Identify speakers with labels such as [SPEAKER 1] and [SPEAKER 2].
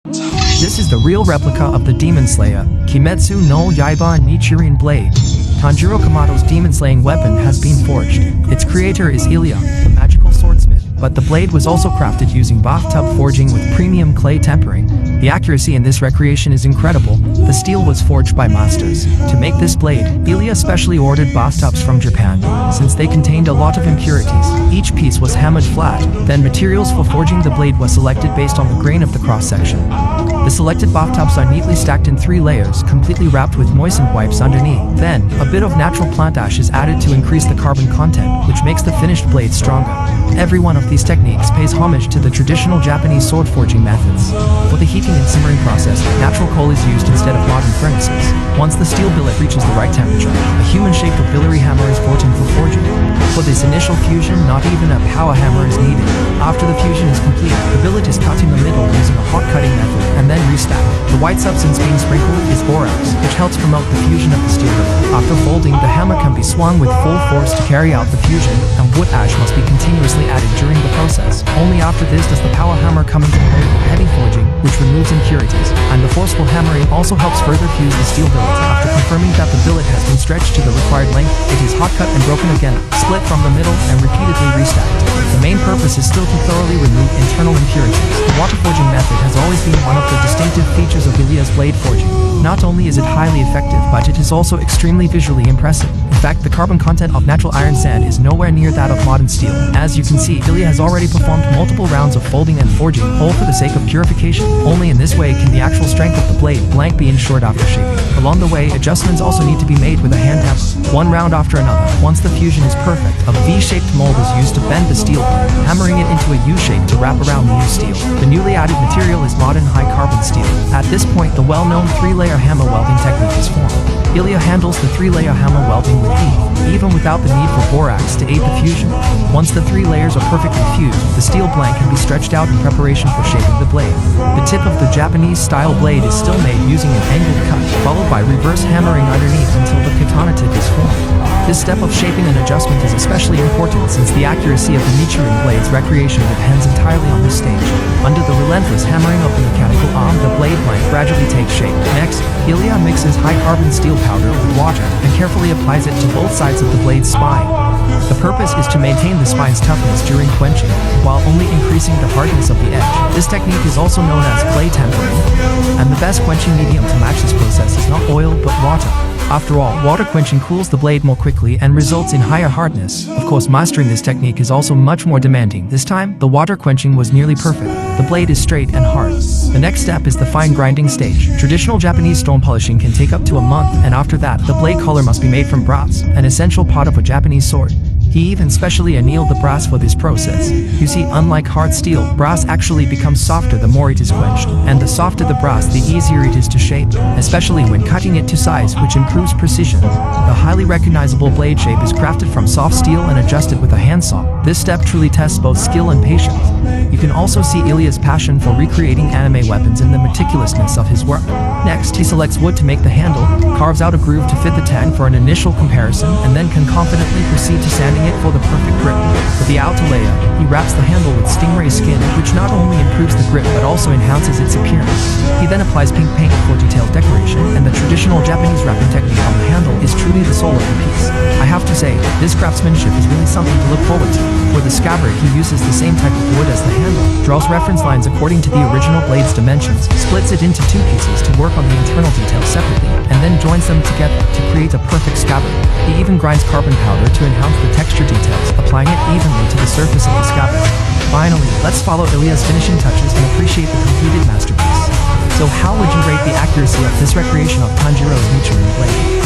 [SPEAKER 1] This is the real replica of the Demon Slayer, Kimetsu no Yaiba Nichirin Blade. Tanjiro Kamato's demon-slaying weapon has been forged. Its creator is Ilya, the magical swordsmith, but the blade was also crafted using bathtub forging with premium clay tempering. The accuracy in this recreation is incredible. The steel was forged by masters. To make this blade, Ilya specially ordered bathtubs from Japan, since they contained a lot of impurities. Each piece was hammered flat, then materials for forging the blade was selected based on the grain of the cross-section. The selected bathtubs are neatly stacked in 3 layers, completely wrapped with moistened wipes underneath. Then, a bit of natural plant ash is added to increase the carbon content, which makes the finished blade stronger. Every one of these techniques pays homage to the traditional Japanese sword forging methods. For the heating and simmering process, natural coal is used instead of modern furnaces. Once the steel billet reaches the right temperature, a human-shaped auxiliary hammer is brought in for forging. For this initial fusion, not even a power hammer is needed. After the fusion is complete, the billet is cut in the middle using a hot cutting method, and then restacked. The white substance being sprinkled is borax, which helps promote the fusion of the steel billet. After folding, the hammer can be swung with full force to carry out the fusion, and wood ash must be continuously added during the process. Only after this does the power hammer come into play for heavy forging, which removes impurities, and the forceful hammering also helps further fuse the steel billet. After confirming that the billet has been stretched to the required length, it is hot cut and broken again, split from the middle, and repeatedly restacked. The main purpose is still to thoroughly remove internal impurities. The water forging method has always been one of the distinctive features of Ilya's blade forging. Not only is it highly effective, but it is also extremely visually impressive. In fact, the carbon content of natural iron sand is nowhere near that of modern steel. As you can see, Ilya has already performed multiple rounds of folding and forging, all for the sake of purification. Only in this way can the actual strength of the blade blank be ensured after shaping. Along the way, adjustments also need to be made with a hand hammer, one round after another. Once the fusion is perfect, a V-shaped mold is used to bend the steel bar, hammering it into a U-shape to wrap around new steel. The newly added material is modern high-carbon steel. At this point, the well-known 3-layer hammer welding technique is formed. Ilya handles the 3-layer hammer welding with ease, even without the need for borax to aid the fusion. Once the 3 layers are perfectly fused, the steel blank can be stretched out in preparation for shaping the blade. The tip of the Japanese-style blade is still made using an angled cut, followed by reverse hammering underneath until the katana tip is formed. This step of shaping and adjustment is especially important since the accuracy of the Nichirin Blade's recreation depends entirely on this stage. Under the relentless hammering of the mechanical arm, the blade blank gradually takes shape. Next, Ilya mixes high-carbon steel powder with water and carefully applies it to both sides of the blade's spine. The purpose is to maintain the spine's toughness during quenching, while only increasing the hardness of the edge. This technique is also known as clay tempering, and the best quenching medium to match this process is not oil but water. After all, water quenching cools the blade more quickly and results in higher hardness. Of course, mastering this technique is also much more demanding. This time, the water quenching was nearly perfect. The blade is straight and hard. The next step is the fine grinding stage. Traditional Japanese stone polishing can take up to a month, and after that, the blade collar must be made from brass, an essential part of a Japanese sword. He even specially annealed the brass for this process. You see, unlike hard steel, brass actually becomes softer the more it is quenched, and the softer the brass, the easier it is to shape, especially when cutting it to size, which improves precision. The highly recognizable blade shape is crafted from soft steel and adjusted with a handsaw. This step truly tests both skill and patience. You can also see Ilya's passion for recreating anime weapons in the meticulousness of his work. Next, he selects wood to make the handle, carves out a groove to fit the tang for an initial comparison, and then can confidently proceed to sanding it for the perfect grip. For the outer layer, he wraps the handle with stingray skin, which not only improves the grip but also enhances its appearance. He then applies pink paint for detailed decoration, and the traditional Japanese wrapping technique on the handle is truly the soul of the piece. I have to say, this craftsmanship is really something to look forward to. For the scabbard, he uses the same type of wood as the handle, draws reference lines according to the original blade's dimensions, splits it into 2 pieces to work on the internal details separately, and then joins them together to create a perfect scabbard. He even grinds carbon powder to enhance the texture details, applying it evenly to the surface of the scabbard. Finally, let's follow Ilya's finishing touches and appreciate the completed masterpiece. So how would you rate the accuracy of this recreation of Tanjiro's Nichirin Blade?